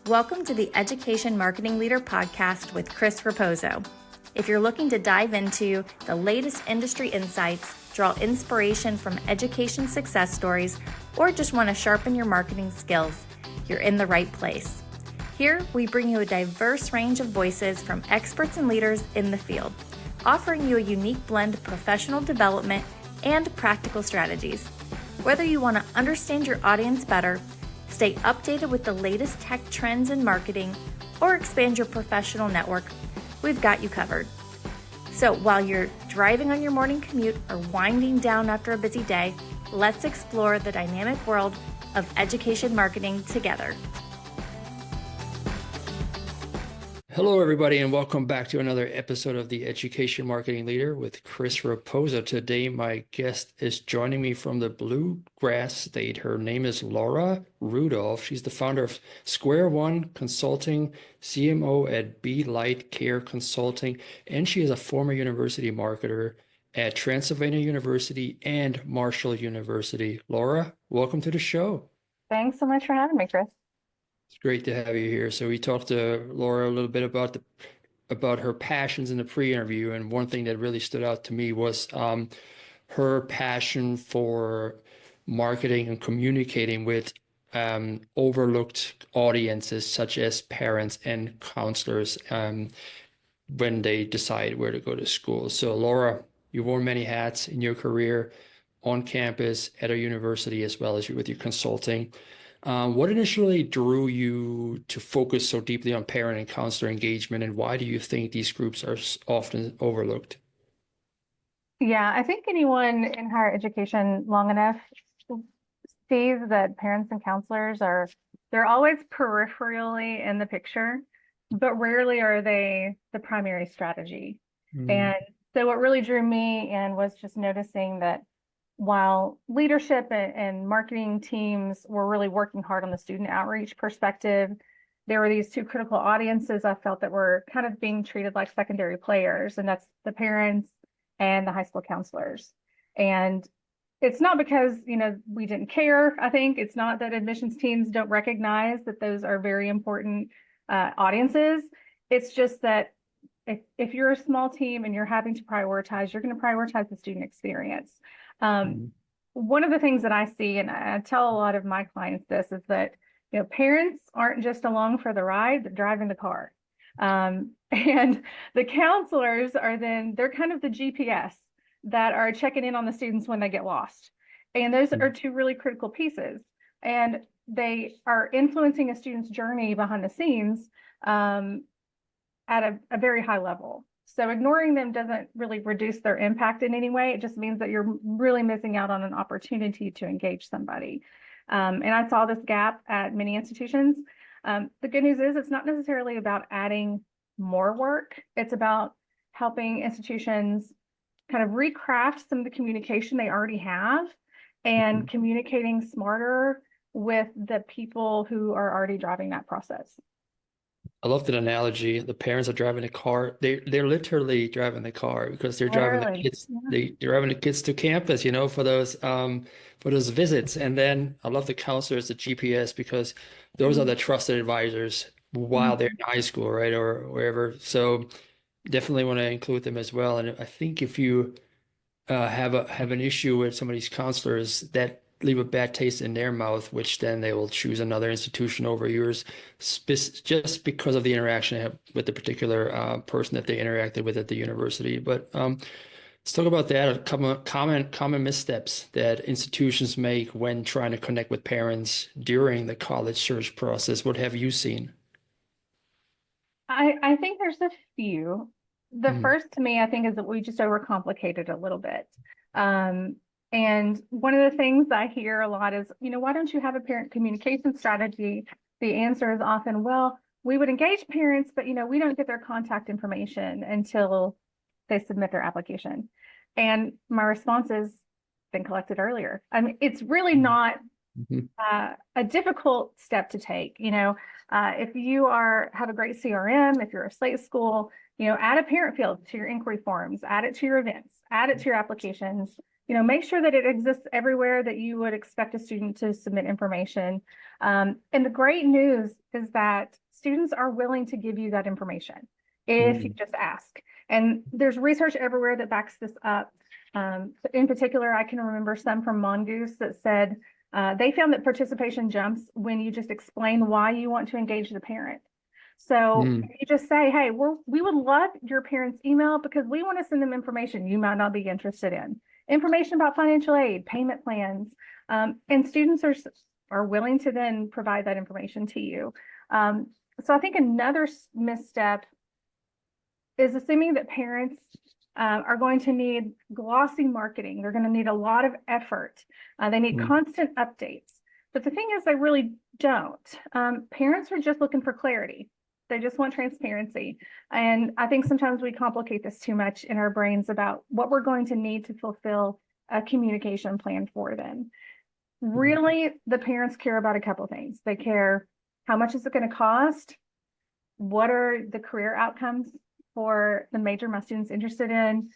Welcome to the Education Marketing Leader podcast with Chris Raposo. If you're looking to dive into the latest industry insights, draw inspiration from education success stories, or just want to sharpen your marketing skills, you're in the right place. Here, we bring you a diverse range of voices from experts and leaders in the field, offering you a unique blend of professional development and practical strategies. Whether you want to understand your audience better, stay updated with the latest tech trends in marketing, or expand your professional network, we've got you covered. So while you're driving on your morning commute or winding down after a busy day, let's explore the dynamic world of education marketing together. Hello, everybody, and welcome back to another episode of the Education Marketing Leader with Chris Raposo. Today, my guest is joining me from the Bluegrass State. Her name is Laura Rudolph. She's the founder of Square One Consulting, CMO at Be Light Care Consulting, and she is a former university marketer at Transylvania University and Marshall University. Laura, welcome to the show. Thanks so much for having me, Chris. It's great to have you here. So we talked to Laura a little bit about her passions in the pre-interview, and one thing that really stood out to me was her passion for marketing and communicating with overlooked audiences such as parents and counselors when they decide where to go to school. So Laura, you wore many hats in your career on campus at a university as well as with your consulting. What initially drew you to focus so deeply on parent and counselor engagement, and why do you think these groups are often overlooked? Yeah, I think anyone in higher education long enough sees that parents and counselors they're always peripherally in the picture, but rarely are they the primary strategy. And so what really drew me in was just noticing that while leadership and marketing teams were really working hard on the student outreach perspective, there were these two critical audiences I felt that were kind of being treated like secondary players, and that's the parents and the high school counselors. And it's not because, we didn't care. I think it's not that admissions teams don't recognize that those are very important audiences. It's just that if you're a small team and you're having to prioritize, you're going to prioritize the student experience. One of the things that I see, and I tell a lot of my clients this, is that parents aren't just along for the ride, they're driving the car. And the counselors they're kind of the GPS that are checking in on the students when they get lost. And those are two really critical pieces. And they are influencing a student's journey behind the scenes at a very high level. So ignoring them doesn't really reduce their impact in any way. It just means that you're really missing out on an opportunity to engage somebody. And I saw this gap at many institutions. The good news is it's not necessarily about adding more work. It's about helping institutions kind of recraft some of the communication they already have and communicating smarter with the people who are already driving that process. I love that analogy. The parents are driving the car. They're literally driving the car because they're driving the kids. Yeah. They're driving the kids to campus, for those visits. And then I love the counselors, the GPS, because those are the trusted advisors while they're in high school, right, or wherever. So definitely want to include them as well. And I think if you have an issue with some of these counselors, that leave a bad taste in their mouth, which then they will choose another institution over yours just because of the interaction they have with the particular person that they interacted with at the university. But let's talk about that. Common missteps that institutions make when trying to connect with parents during the college search process. What have you seen? I think there's a few. The first, to me, I think, is that we just overcomplicate it a little bit. And one of the things I hear a lot is, why don't you have a parent communication strategy? The answer is often, well, we would engage parents, but, we don't get their contact information until they submit their application. And my response is, been collected earlier. I mean, it's really not a difficult step to take. If you have a great CRM, if you're a Slate school, add a parent field to your inquiry forms, add it to your events, add it to your applications. make sure that it exists everywhere that you would expect a student to submit information. And the great news is that students are willing to give you that information if you just ask. And there's research everywhere that backs this up. In particular, I can remember some from Mongoose that said they found that participation jumps when you just explain why you want to engage the parent. So if you just say, hey, we would love your parents' email because we want to send them information you might not be interested in. Information about financial aid, payment plans, and students are willing to then provide that information to you. So I think another misstep is assuming that parents are going to need glossy marketing. They're going to need a lot of effort. They need constant updates. But the thing is, they really don't. Parents are just looking for clarity. They just want transparency. And I think sometimes we complicate this too much in our brains about what we're going to need to fulfill a communication plan for them. Really, the parents care about a couple of things. They care, how much is it going to cost? What are the career outcomes for the major my student's interested in?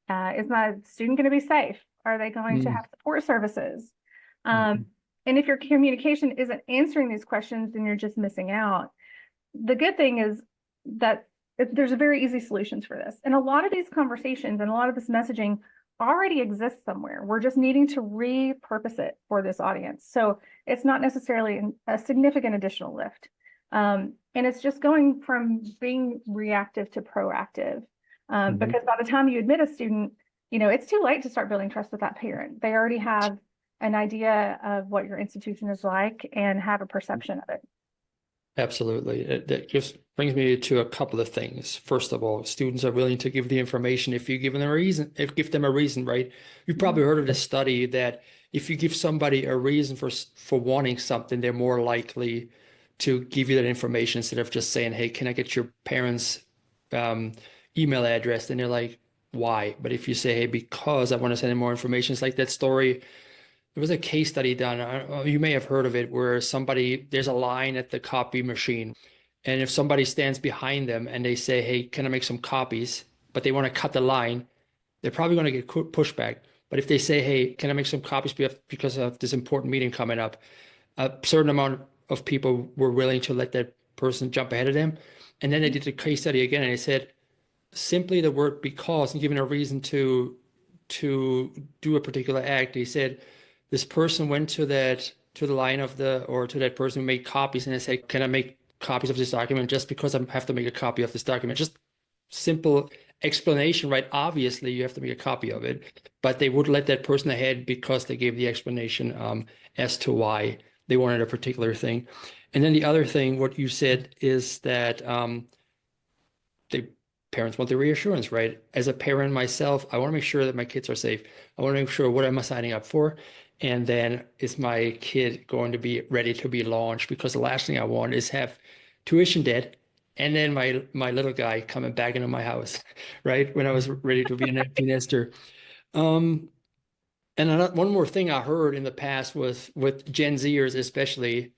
Is my student going to be safe? Are they going to have support services? And if your communication isn't answering these questions, then you're just missing out. The good thing is that there's a very easy solutions for this. And a lot of these conversations and a lot of this messaging already exists somewhere. We're just needing to repurpose it for this audience. So it's not necessarily a significant additional lift. And it's just going from being reactive to proactive. Because by the time you admit a student, it's too late to start building trust with that parent. They already have an idea of what your institution is like and have a perception of it. Absolutely. That just brings me to a couple of things. First of all, students are willing to give the information if you give them a reason, right? You've probably heard of the study that if you give somebody a reason for wanting something, they're more likely to give you that information instead of just saying, hey, can I get your parents' email address? And they're like, why? But if you say, hey, because I want to send them more information, it's like that story. There was a case study done, you may have heard of it, where there's a line at the copy machine. And if somebody stands behind them and they say, hey, can I make some copies? But they want to cut the line, they're probably going to get pushback. But if they say, hey, can I make some copies because of this important meeting coming up? A certain amount of people were willing to let that person jump ahead of them. And then they did the case study again, and they said, simply the word because and giving a reason to do a particular act, they said, this person went to the line to that person who made copies, and they say, can I make copies of this document just because I have to make a copy of this document? Just simple explanation, right? Obviously, you have to make a copy of it, but they would let that person ahead because they gave the explanation as to why they wanted a particular thing. And then the other thing, what you said is that the parents want the reassurance, right? As a parent myself, I want to make sure that my kids are safe. I want to make sure what am I signing up for? And then is my kid going to be ready to be launched? Because the last thing I want is have tuition debt and then my little guy coming back into my house, right? When I was ready to be an empty nester. And one more thing I heard in the past was with Gen Zers, especially,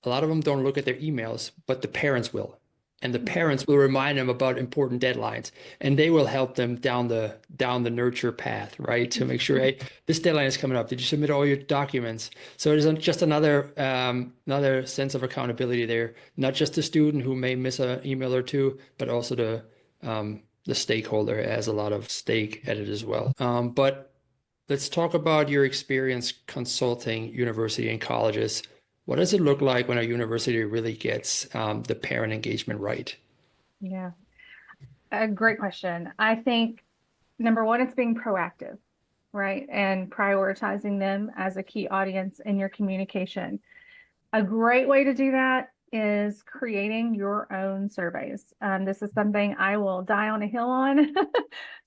a lot of them don't look at their emails, but the parents will. And the parents will remind them about important deadlines, and they will help them down the nurture path, right? To make sure, hey, this deadline is coming up. Did you submit all your documents? So it is just another sense of accountability there, not just the student who may miss an email or two, but also the stakeholder has a lot of stake at it as well. But let's talk about your experience consulting university and colleges. What does it look like when a university really gets the parent engagement right? Yeah, a great question. I think number one, it's being proactive, right? And prioritizing them as a key audience in your communication. A great way to do that is creating your own surveys. This is something I will die on a hill on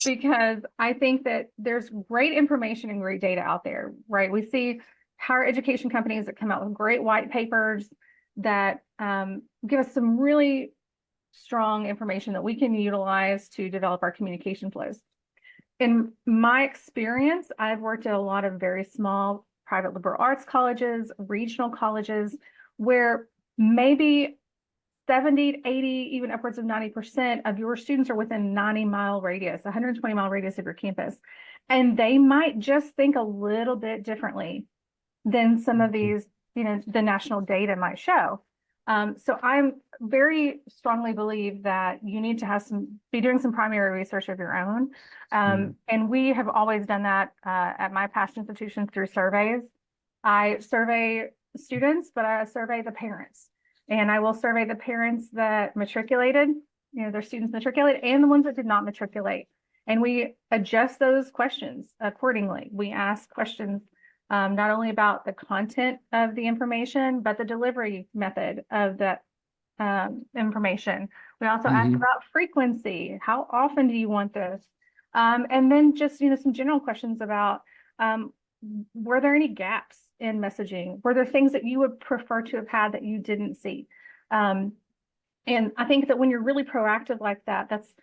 because I think that there's great information and great data out there, right? We see higher education companies that come out with great white papers that give us some really strong information that we can utilize to develop our communication flows. In my experience, I've worked at a lot of very small private liberal arts colleges, regional colleges, where maybe 70, 80, even upwards of 90% of your students are within 90-mile radius, 120-mile radius of your campus. And they might just think a little bit differently than some of these, the national data might show. So I'm very strongly believe that you need to be doing some primary research of your own. And we have always done that at my past institutions through surveys. I survey students, but I survey the parents. And I will survey the parents that matriculated, their students matriculated, and the ones that did not matriculate. And we adjust those questions accordingly. We ask questions not only about the content of the information, but the delivery method of that information. We also ask about frequency. How often do you want this? And then just, some general questions about, were there any gaps in messaging? Were there things that you would prefer to have had that you didn't see? And I think that when you're really proactive like that, that's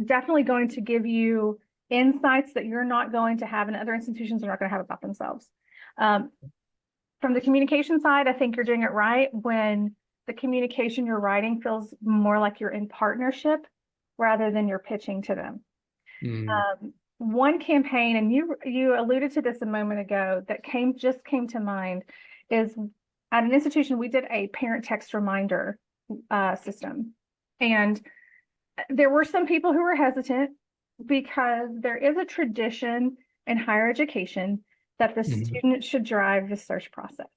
definitely going to give you insights that you're not going to have and other institutions are not going to have about themselves. From the communication side, I think you're doing it right when the communication you're writing feels more like you're in partnership rather than you're pitching to them. One campaign, and you alluded to this a moment ago, that just came to mind, is at an institution we did a parent text reminder system, and there were some people who were hesitant because there is a tradition in higher education that the student should drive the search process,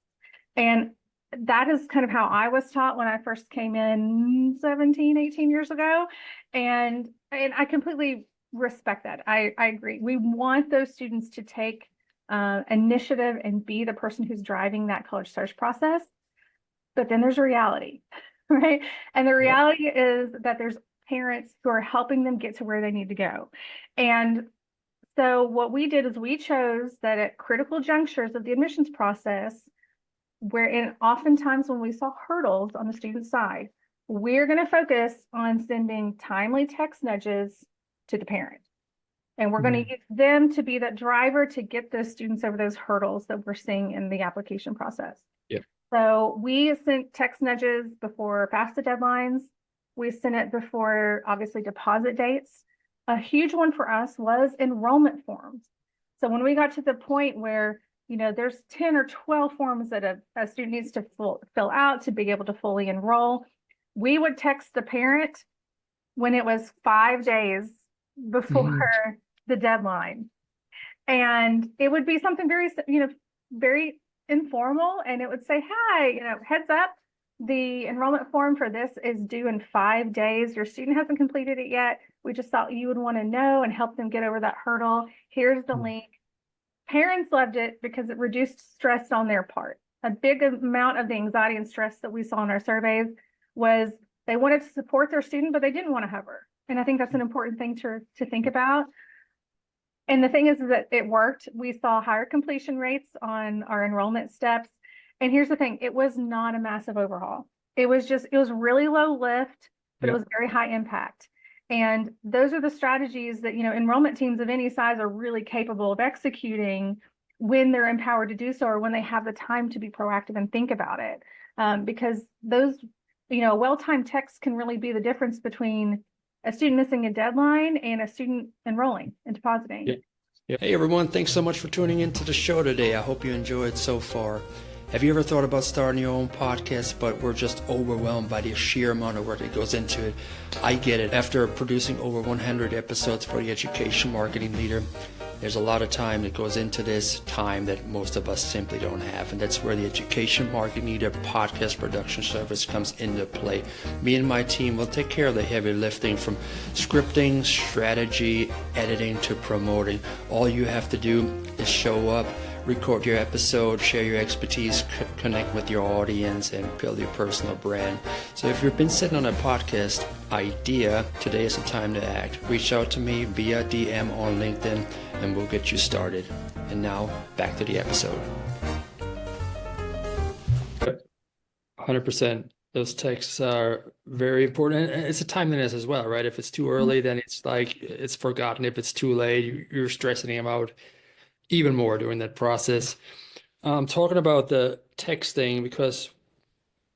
and that is kind of how I was taught when I first came in 17, 18 years ago, and I completely respect that. I agree. We want those students to take initiative and be the person who's driving that college search process. But then there's reality, right? And the reality is that there's parents who are helping them get to where they need to go. And so what we did is we chose that at critical junctures of the admissions process, wherein oftentimes when we saw hurdles on the student side, we're going to focus on sending timely text nudges to the parent. And we're going to use them to be that driver to get those students over those hurdles that we're seeing in the application process. So we sent text nudges before FAFSA deadlines. We sent it before, obviously, deposit dates. A huge one for us was enrollment forms. So when we got to the point where, there's 10 or 12 forms that a student needs to fill out to be able to fully enroll, we would text the parent when it was 5 days before the deadline. And it would be something very, very informal. And it would say, hi, heads up, the enrollment form for this is due in 5 days. Your student hasn't completed it yet. We just thought you would want to know and help them get over that hurdle. Here's the link. Parents loved it because it reduced stress on their part. A big amount of the anxiety and stress that we saw in our surveys was they wanted to support their student, but they didn't want to hover. And I think that's an important thing to think about. And the thing is that it worked. We saw higher completion rates on our enrollment steps. And here's the thing, it was not a massive overhaul. It was really low lift, but it was very high impact. And those are the strategies that, enrollment teams of any size are really capable of executing when they're empowered to do so, or when they have the time to be proactive and think about it. Because those, a well-timed text can really be the difference between a student missing a deadline and a student enrolling and depositing. Hey everyone, thanks so much for tuning into the show today. I hope you enjoyed so far. Have you ever thought about starting your own podcast, but were just overwhelmed by the sheer amount of work that goes into it? I get it. After producing over 100 episodes for the Education Marketing Leader, there's a lot of time that goes into this, time that most of us simply don't have. And that's where the Education Marketing Leader podcast production service comes into play. Me and my team will take care of the heavy lifting, from scripting, strategy, editing to promoting. All you have to do is show up, record your episode, share your expertise, connect with your audience, and build your personal brand. So if you've been sitting on a podcast idea, today is the time to act. Reach out to me via DM on LinkedIn and we'll get you started. And now back to the episode. 100%. Those texts are very important. And it's a timeliness as well, right? If it's too early, then it's like it's forgotten. If it's too late, you're stressing them out even more during that process. Talking about the texting, because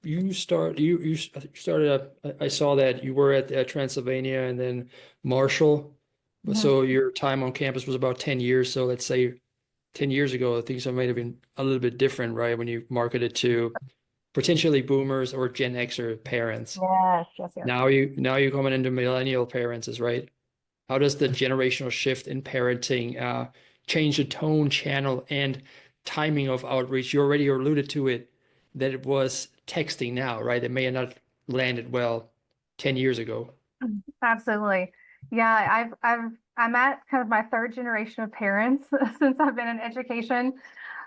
you started up, I saw that you were at Transylvania and then Marshall So your time on campus was about 10 years. So let's say 10 years ago, things might have been a little bit different, right? When you marketed to potentially boomers or Gen Xer parents. Yes, yes, yes. Now you're coming into millennial parents, is right? How does the generational shift in parenting change the tone, channel, and timing of outreach? You already alluded to it, that it was texting now, right? It may have not landed well 10 years ago. Absolutely. Yeah, I'm at kind of my third generation of parents since I've been in education,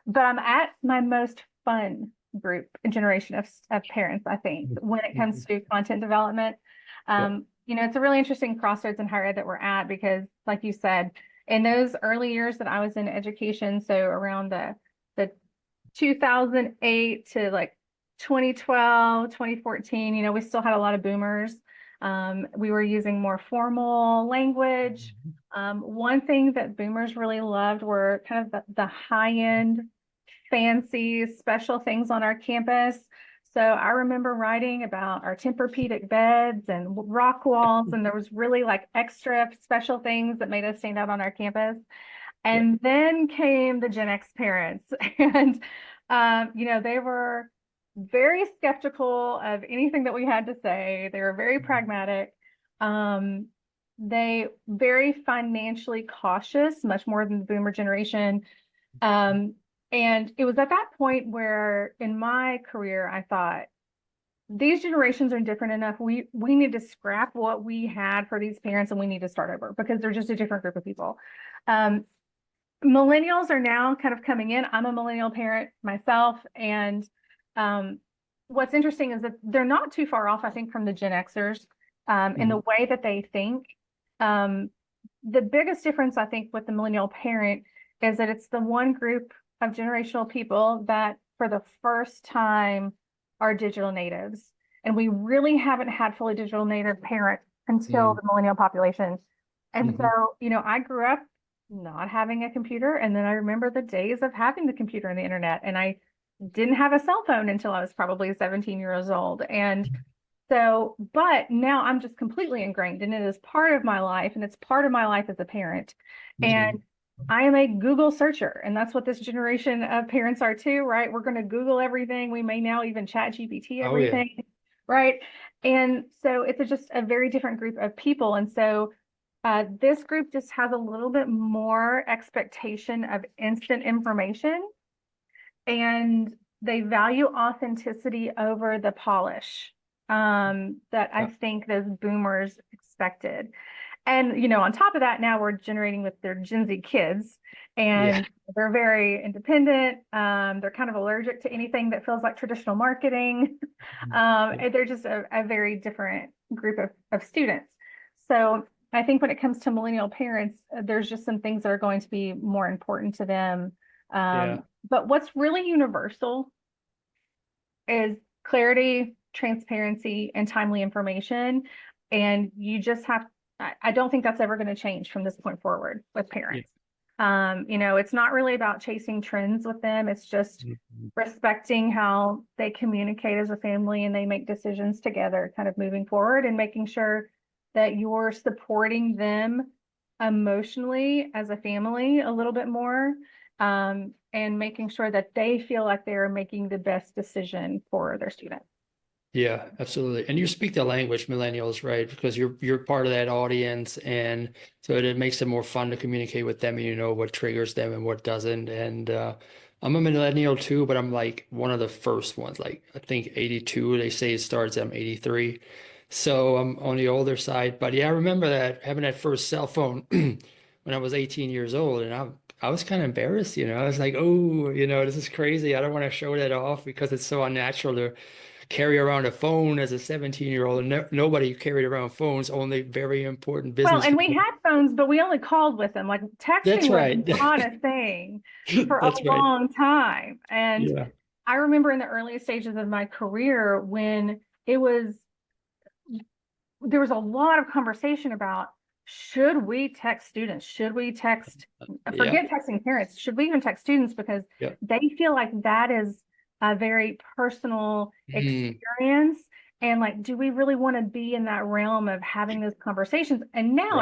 but I'm at my most fun group generation of parents, I think, when it comes to content development. It's a really interesting crossroads in higher ed that we're at because, like you said, in those early years that I was in education, so around the 2008 to like 2012, 2014, we still had a lot of boomers. We were using more formal language. One thing that boomers really loved were kind of the high-end, fancy, special things on our campus. So I remember writing about our Tempur-Pedic beds and rock walls, and there was really like extra special things that made us stand out on our campus. And then came the Gen X parents, and they were very skeptical of anything that we had to say. They were very pragmatic. They very financially cautious, much more than the boomer generation. And it was at that point where in my career, I thought, these generations are different enough. We need to scrap what we had for these parents and we need to start over because they're just a different group of people. Millennials are now kind of coming in. I'm a millennial parent myself. And what's interesting is that they're not too far off, I think, from the Gen Xers in the way that they think. The biggest difference, I think, with the millennial parent is that it's the one group of generational people that for the first time are digital natives. And we really haven't had fully digital native parents until the millennial population. And so, I grew up not having a computer. And then I remember the days of having the computer and the internet. And I didn't have a cell phone until I was probably 17 years old. And so, but now I'm just completely ingrained and it is part of my life and it's part of my life as a parent. And I am a Google searcher, and that's what this generation of parents are too, right? We're going to Google everything. We may now even chat GPT everything, right? And so it's just a very different group of people. And so this group just has a little bit more expectation of instant information, and they value authenticity over the polish that I think those boomers expected. And, on top of that, now we're generating with their Gen Z kids, and they're very independent. They're kind of allergic to anything that feels like traditional marketing. They're just a very different group of students. So I think when it comes to millennial parents, there's just some things that are going to be more important to them. But what's really universal is clarity, transparency, and timely information. And you just have I don't think that's ever going to change from this point forward with parents. It's not really about chasing trends with them. It's just respecting how they communicate as a family and they make decisions together, kind of moving forward and making sure that you're supporting them emotionally as a family a little bit more, and making sure that they feel like they're making the best decision for their student. Yeah, absolutely. And you speak the language, millennials, right? Because you're part of that audience, and so it makes it more fun to communicate with them, and you know what triggers them and what doesn't. And I'm a millennial too, but I'm like one of the first ones. Like I think 82, they say it starts. I'm 83, so I'm on the older side. But yeah, I remember that having that first cell phone when I was 18 years old, and I was kind of embarrassed. I was like, oh, this is crazy. I don't want to show that off because it's so unnatural to carry around a phone as a 17-year-old. And nobody carried around phones, only very important business. Well, and we had phones, but we only called with them. Like texting was not a thing for a long time. And I remember in the earliest stages of my career when there was a lot of conversation about, should we text students? Should we text, forget texting parents, should we even text students? Because they feel like that is a very personal experience. And like, do we really want to be in that realm of having those conversations? And now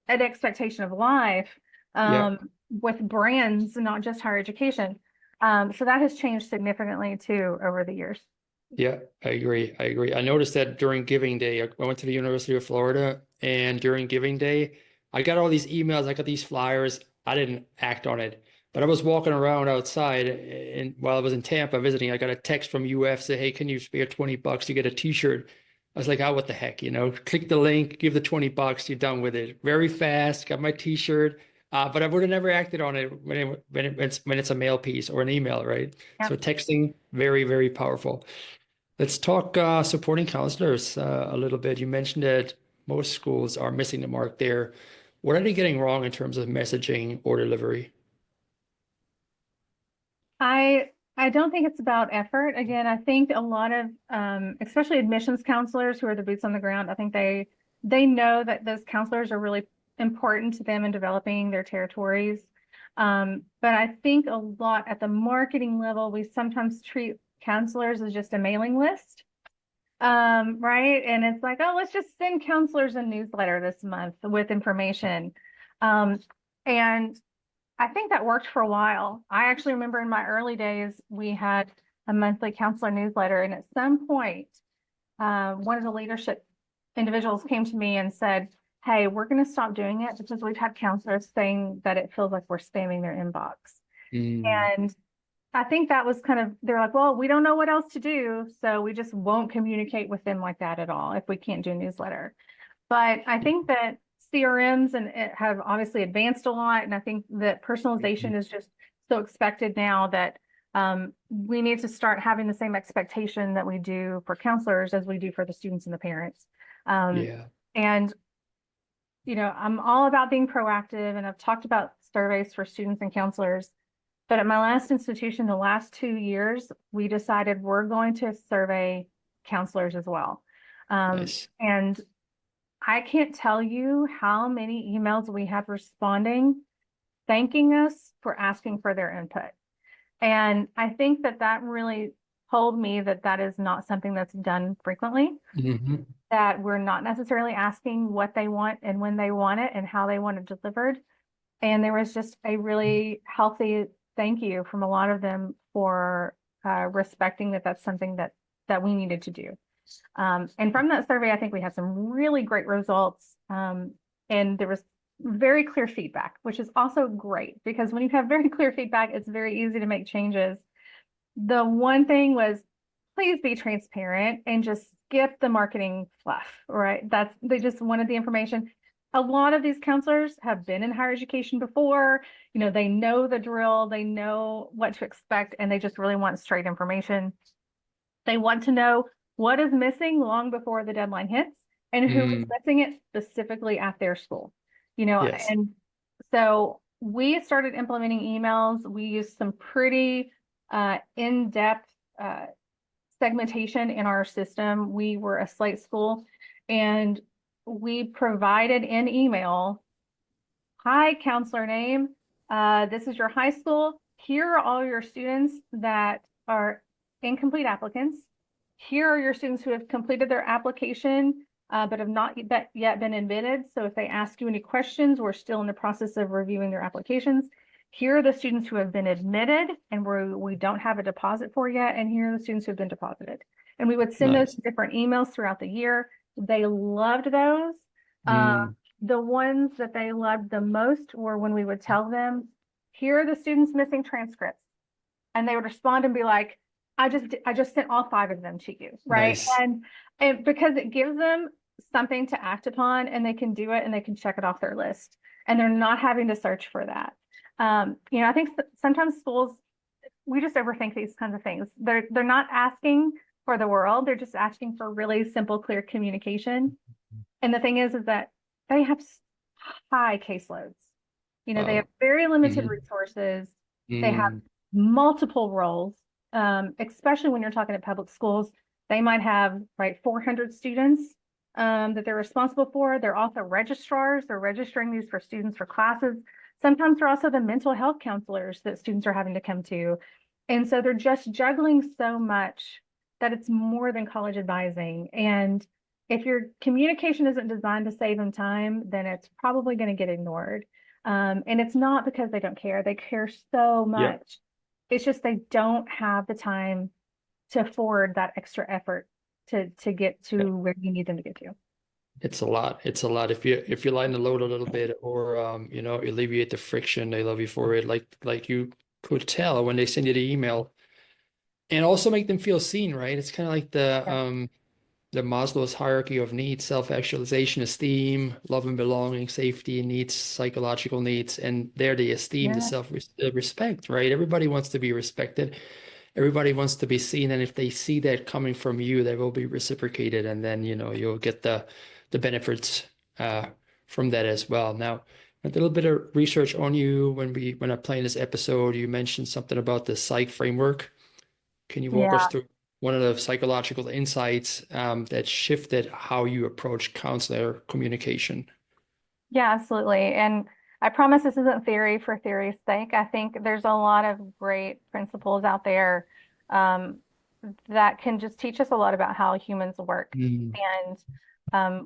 an expectation of life Yeah. with brands, not just higher education. So that has changed significantly too over the years. Yeah, I agree. I agree. I noticed that during Giving Day, I went to the University of Florida, and during Giving Day, I got all these emails, I got these flyers. I didn't act on it, but I was walking around outside, and while I was in Tampa visiting, I got a text from UF say, "Hey, can you spare $20 to get a t-shirt?" I was like, "Oh, what the heck?" Click the link, give the $20, you're done with it. Very fast, got my t-shirt. But I would have never acted on it when it's a mail piece or an email, right? Yeah. So texting, very, very powerful. Let's talk supporting counselors a little bit. You mentioned that most schools are missing the mark there. What are they getting wrong in terms of messaging or delivery? I don't think it's about effort. Again, I think a lot of especially admissions counselors who are the boots on the ground, I think they know that those counselors are really important to them in developing their territories. But I think a lot at the marketing level, we sometimes treat counselors as just a mailing list. Right. And it's like, oh, let's just send counselors a newsletter this month with information. And I think that worked for a while. I actually remember in my early days, we had a monthly counselor newsletter. And at some point, one of the leadership individuals came to me and said, hey, we're going to stop doing it because we've had counselors saying that it feels like we're spamming their inbox. And I think that was kind of, they're like, well, we don't know what else to do. So we just won't communicate with them like that at all if we can't do a newsletter. But I think that CRMs and it have obviously advanced a lot. And I think that personalization is just so expected now that we need to start having the same expectation that we do for counselors as we do for the students and the parents. Yeah. And, I'm all about being proactive, and I've talked about surveys for students and counselors. But at my last institution, the last 2 years, we decided we're going to survey counselors as well. Nice. And I can't tell you how many emails we had responding, thanking us for asking for their input. And I think that really told me that is not something that's done frequently, that we're not necessarily asking what they want and when they want it and how they want it delivered. And there was just a really healthy thank you from a lot of them for respecting that's something that we needed to do. And from that survey, I think we had some really great results. And there was very clear feedback, which is also great because when you have very clear feedback, it's very easy to make changes. The one thing was, please be transparent and just skip the marketing fluff, right? They just wanted the information. A lot of these counselors have been in higher education before, they know the drill, they know what to expect, and they just really want straight information. They want to know what is missing long before the deadline hits and who is missing it specifically at their school, Yes. And so we started implementing emails. We used some pretty in-depth segmentation in our system. We were a slate school, and we provided in email, hi, counselor name, this is your high school. Here are all your students that are incomplete applicants. Here are your students who have completed their application, but have not yet been admitted. So if they ask you any questions, we're still in the process of reviewing their applications. Here are the students who have been admitted and we don't have a deposit for yet. And here are the students who have been deposited. And we would send those different emails throughout the year. They loved those. The ones that they loved the most were when we would tell them, here are the students missing transcripts. And they would respond and be like, I just sent all 5 of them to you, right? Nice. And because it gives them something to act upon, and they can do it and they can check it off their list, and they're not having to search for that. I think sometimes schools, we just overthink these kinds of things. They're not asking for the world. They're just asking for really simple, clear communication. And the thing is that they have high caseloads. They have very limited resources. They have multiple roles, especially when you're talking at public schools. They might have 400 students that they're responsible for. They're also registrars. They're registering these for students for classes. Sometimes they're also the mental health counselors that students are having to come to. And so they're just juggling so much that it's more than college advising. And if your communication isn't designed to save them time, then it's probably going to get ignored. And it's not because they don't care. They care so much. It's just they don't have the time to afford that extra effort to get to where you need them to get to. It's a lot. It's a lot. If you lighten the load a little bit, or you know, alleviate the friction, they love you for it. Like you could tell when they send you the email, and also make them feel seen, right? It's kind of like the Maslow's hierarchy of needs: self-actualization, esteem, love and belonging, safety and needs, psychological needs, and there the esteem, the self-respect, right? Everybody wants to be respected. Everybody wants to be seen, and if they see that coming from you, they will be reciprocated, and then you know you'll get the benefits from that as well. Now, a little bit of research on you when I planned this episode, you mentioned something about the psych framework. Can you walk us through one of the psychological insights that shifted how you approach counselor communication? Yeah, absolutely. And I promise this isn't theory for theory's sake. I think there's a lot of great principles out there that can just teach us a lot about how humans work and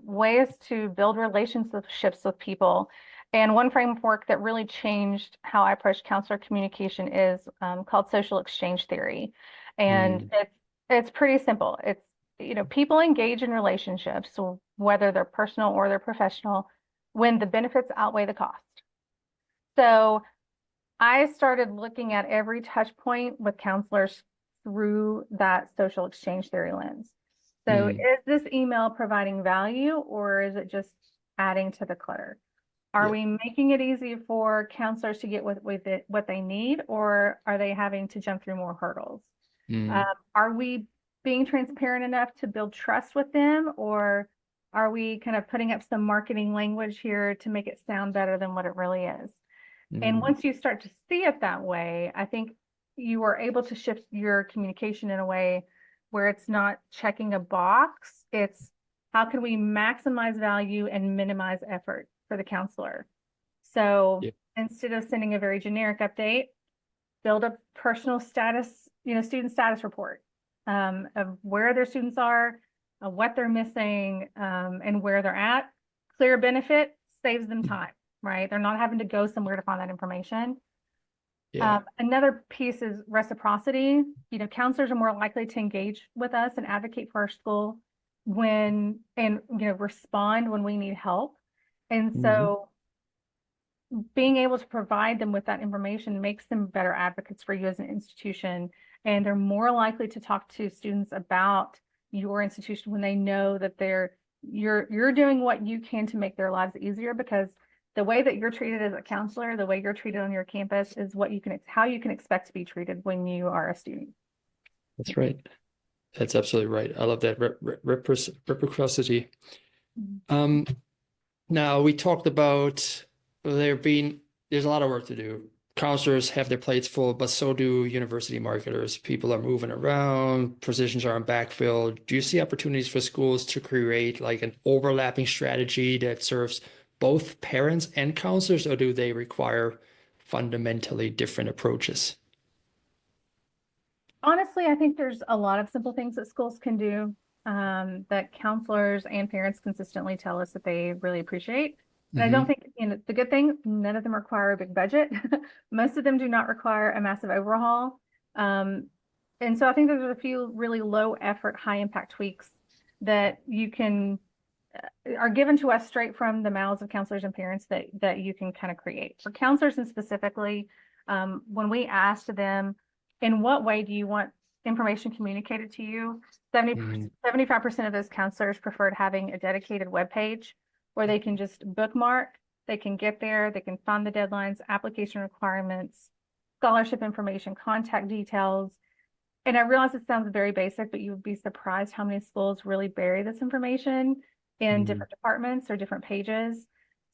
ways to build relationships with people. And one framework that really changed how I approach counselor communication is called social exchange theory. And it's pretty simple. It's, you know, people engage in relationships, so whether they're personal or they're professional, when the benefits outweigh the cost. So I started looking at every touch point with counselors through that social exchange theory lens. So is this email providing value, or is it just adding to the clutter? Are we making it easy for counselors to get what they need, or are they having to jump through more hurdles? Are we being transparent enough to build trust with them, or are we kind of putting up some marketing language here to make it sound better than what it really is? And once you start to see it that way, I think you are able to shift your communication in a way where it's not checking a box. It's how can we maximize value and minimize effort for the counselor? So instead of sending a very generic update, build a personal status, you know, student status report of where their students are, what they're missing, and where they're at. Clear benefit saves them time, right? They're not having to go somewhere to find that information. Another piece is reciprocity. You know, counselors are more likely to engage with us and advocate for our school when, and, you know, respond when we need help. And so being able to provide them with that information makes them better advocates for you as an institution. And they're more likely to talk to students about your institution when they know that you're doing what you can to make their lives easier, because the way that you're treated as a counselor, the way you're treated on your campus is how you can expect to be treated when you are a student. That's right. That's absolutely right. I love that reciprocity. Now we talked about there's a lot of work to do. Counselors have their plates full, but so do university marketers. People are moving around, positions are backfilled. Do you see opportunities for schools to create like an overlapping strategy that serves both parents and counselors, or do they require fundamentally different approaches? Honestly, I think there's a lot of simple things that schools can do that counselors and parents consistently tell us that they really appreciate. And I don't think, you know, the good thing, none of them require a big budget. Most of them do not require a massive overhaul. And so I think there's a few really low effort, high impact tweaks that you can are given to us straight from the mouths of counselors and parents that you can kind of create. For counselors and specifically, when we asked them, in what way do you want information communicated to you? 75% of those counselors preferred having a dedicated web page where they can just bookmark, they can get there, they can find the deadlines, application requirements, scholarship information, contact details. And I realize it sounds very basic, but you would be surprised how many schools really bury this information in different departments or different pages.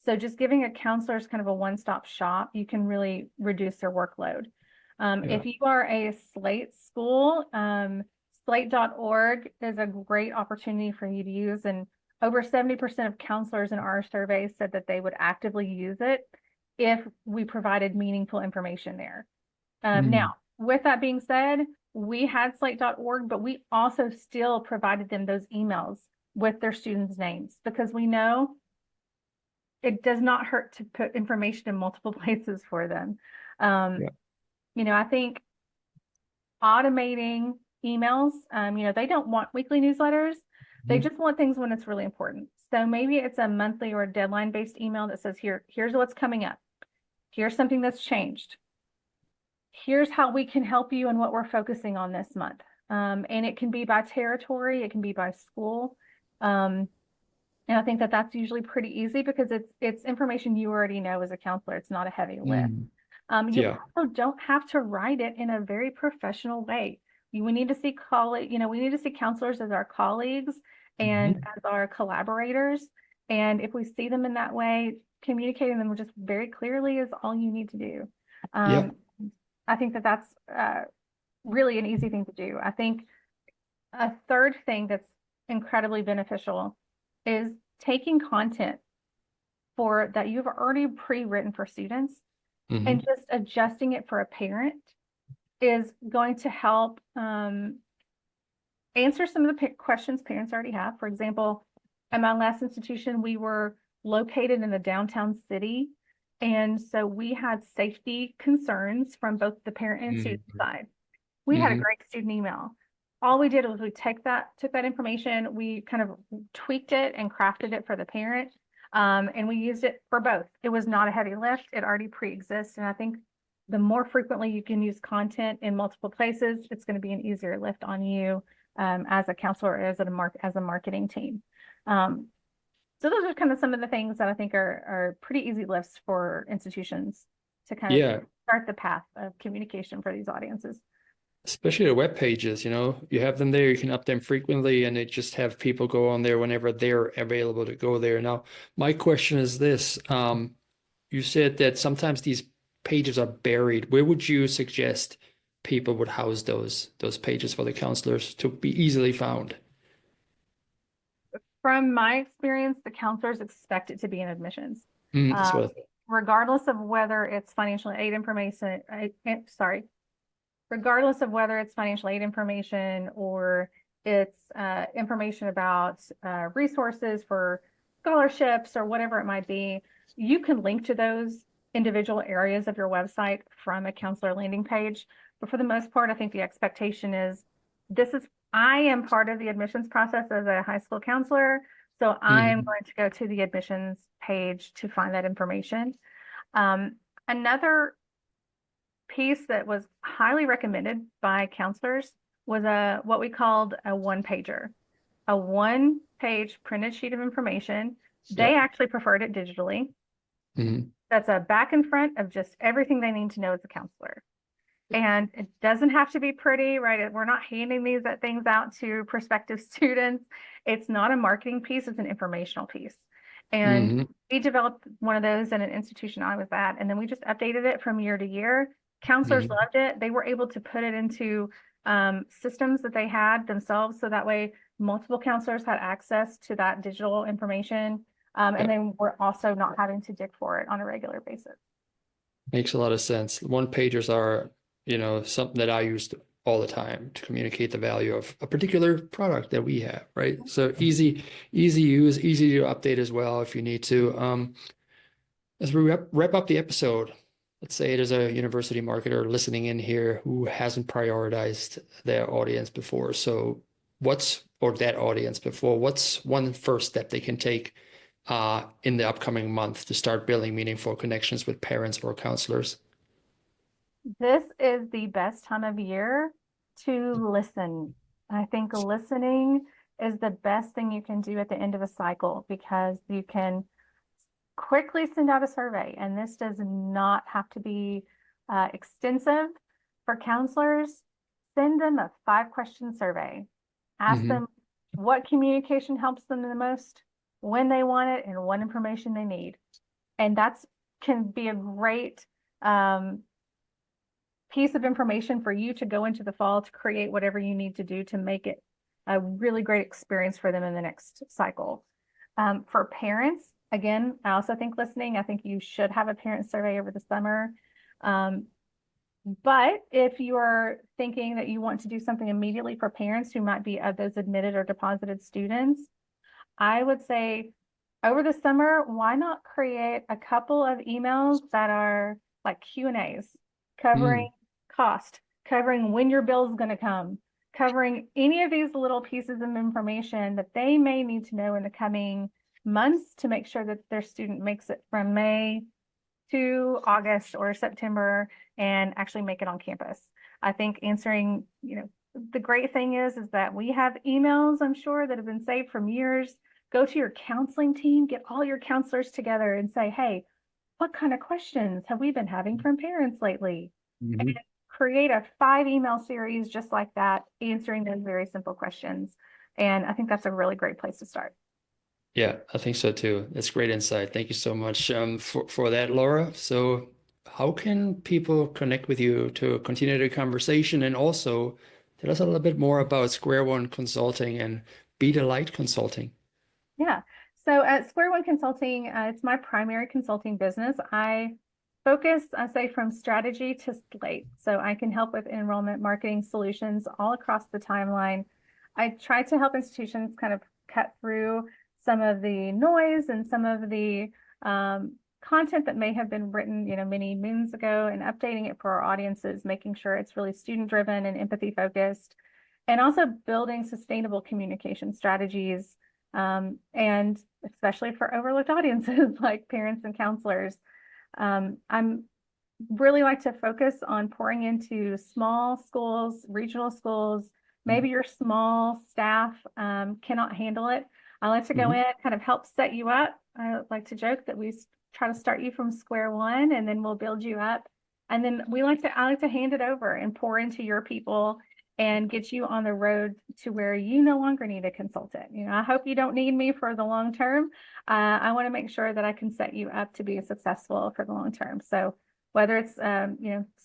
So just giving a counselors kind of a one-stop shop, you can really reduce their workload. If you are a Slate school, slate.org is a great opportunity for you to use. And over 70% of counselors in our survey said that they would actively use it if we provided meaningful information there. Now, with that being said, we had slate.org, but we also still provided them those emails with their students' names, because we know it does not hurt to put information in multiple places for them. I think automating emails, they don't want weekly newsletters. They just want things when it's really important. So maybe it's a monthly or deadline-based email that says, here's what's coming up. Here's something that's changed. Here's how we can help you and what we're focusing on this month. And it can be by territory, it can be by school. And I think that that's usually pretty easy because it's information you already know as a counselor. It's not a heavy lift. You also don't have to write it in a very professional way. We need to see we need to see counselors as our colleagues and as our collaborators. And if we see them in that way, communicating them just very clearly is all you need to do. I think that that's really an easy thing to do. I think a third thing that's incredibly beneficial is taking content that you've already pre-written for students and just adjusting it for a parent is going to help answer some of the questions parents already have. For example, at my last institution, we were located in a downtown city. And so we had safety concerns from both the parent and student side. We had a great student email. All we did was we took that information, we kind of tweaked it and crafted it for the parent, and we used it for both. It was not a heavy lift. It already pre-exists. And I think the more frequently you can use content in multiple places, it's going to be an easier lift on you as a counselor or as a marketing team. So those are kind of some of the things that I think are pretty easy lifts for institutions to kind of start the path of communication for these audiences. Especially the web pages, you have them there, you can up them frequently, and it just have people go on there whenever they're available to go there. Now, my question is this. You said that sometimes these pages are buried. Where would you suggest people would house those pages for the counselors to be easily found? From my experience, the counselors expect it to be in admissions. Regardless of whether it's financial aid information, regardless of whether it's financial aid information or it's information about resources for scholarships or whatever it might be, you can link to those individual areas of your website from a counselor landing page. But for the most part, I think the expectation is I am part of the admissions process as a high school counselor, so I am going to go to the admissions page to find that information. Another piece that was highly recommended by counselors was what we called a one-pager, a one-page printed sheet of information. They actually preferred it digitally. That's a back and front of just everything they need to know as a counselor. And it doesn't have to be pretty, right? We're not handing these things out to prospective students. It's not a marketing piece, it's an informational piece. And we developed one of those in an institution I was at, and then we just updated it from year to year. Counselors loved it. They were able to put it into systems that they had themselves, so that way multiple counselors had access to that digital information. And then we're also not having to dig for it on a regular basis. Makes a lot of sense. One-pagers are something that I use all the time to communicate the value of a particular product that we have, right? So easy use, easy to update as well if you need to. As we wrap up the episode, let's say there's a university marketer listening in here who hasn't prioritized their audience before. So what's one first step they can take in the upcoming month to start building meaningful connections with parents or counselors? This is the best time of year to listen. I think listening is the best thing you can do at the end of a cycle, because you can quickly send out a survey, and this does not have to be extensive. For counselors, send them a 5-question survey. Ask them what communication helps them the most, when they want it, and what information they need. And that's can be a great piece of information for you to go into the fall to create whatever you need to do to make it a really great experience for them in the next cycle. For parents, again, I also think listening, I think you should have a parent survey over the summer. But if you are thinking that you want to do something immediately for parents who might be of those admitted or deposited students, I would say over the summer, why not create a couple of emails that are like Q&As covering cost, covering when your bill is going to come, covering any of these little pieces of information that they may need to know in the coming months to make sure that their student makes it from May to August or September and actually make it on campus. I think answering, the great thing is that we have emails, I'm sure, that have been saved from years. Go to your counseling team, get all your counselors together and say, hey, what kind of questions have we been having from parents lately? And create a 5 email series just like that, answering those very simple questions. And I think that's a really great place to start. Yeah, I think so too. That's great insight. Thank you so much for that, Laura. So how can people connect with you to continue the conversation, and also tell us a little bit more about Square One Consulting and Be the Light Consulting? Yeah. So at Square One Consulting, it's my primary consulting business. I focus, I say, from strategy to slate. So I can help with enrollment marketing solutions all across the timeline. I try to help institutions kind of cut through some of the noise and some of the content that may have been written, many moons ago, and updating it for our audiences, making sure it's really student driven and empathy focused, and also building sustainable communication strategies. And especially for overlooked audiences like parents and counselors. I'm really like to focus on pouring into small schools, regional schools. Maybe your small staff cannot handle it. I like to go in, kind of help set you up. I like to joke that we try to start you from square one, and then we'll build you up. And then I like to hand it over and pour into your people and get you on the road to where you no longer need a consultant. I hope you don't need me for the long term. I want to make sure that I can set you up to be successful for the long term. So whether it's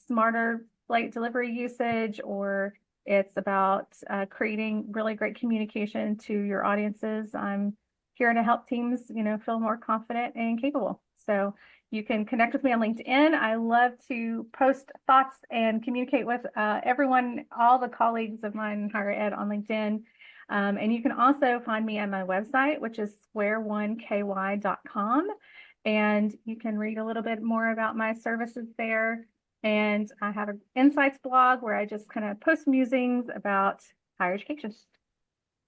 smarter late delivery usage, or it's about creating really great communication to your audiences, I'm here to help teams feel more confident and capable. So you can connect with me on LinkedIn. I love to post thoughts and communicate with everyone, all the colleagues of mine in higher ed on LinkedIn. And you can also find me on my website, which is square1ky.com. And you can read a little bit more about my services there. And I have an insights blog where I just kind of post musings about higher education.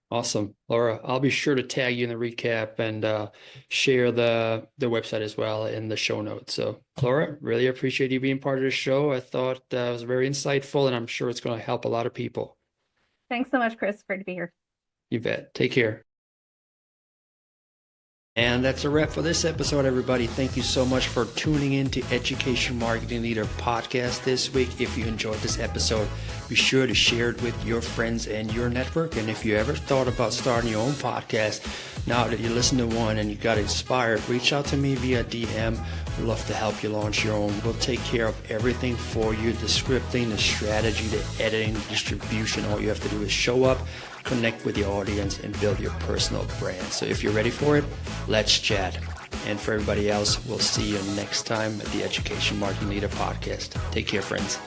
Awesome. Laura, I'll be sure to tag you in the recap and share the website as well in the show notes. So Laura, really appreciate you being part of the show. I thought it was very insightful, and I'm sure it's going to help a lot of people. Thanks so much, Chris. Great to be here. You bet. Take care. And that's a wrap for this episode, everybody. Thank you so much for tuning in to Education Marketing Leader Podcast this week. If you enjoyed this episode, be sure to share it with your friends and your network. And if you ever thought about starting your own podcast, now that you listen to one and you got inspired, reach out to me via DM. We'd love to help you launch your own. We'll take care of everything for you, the scripting, the strategy, the editing, the distribution. All you have to do is show up, connect with your audience, and build your personal brand. So if you're ready for it, let's chat. And for everybody else, we'll see you next time at the Education Marketing Leader Podcast. Take care, friends.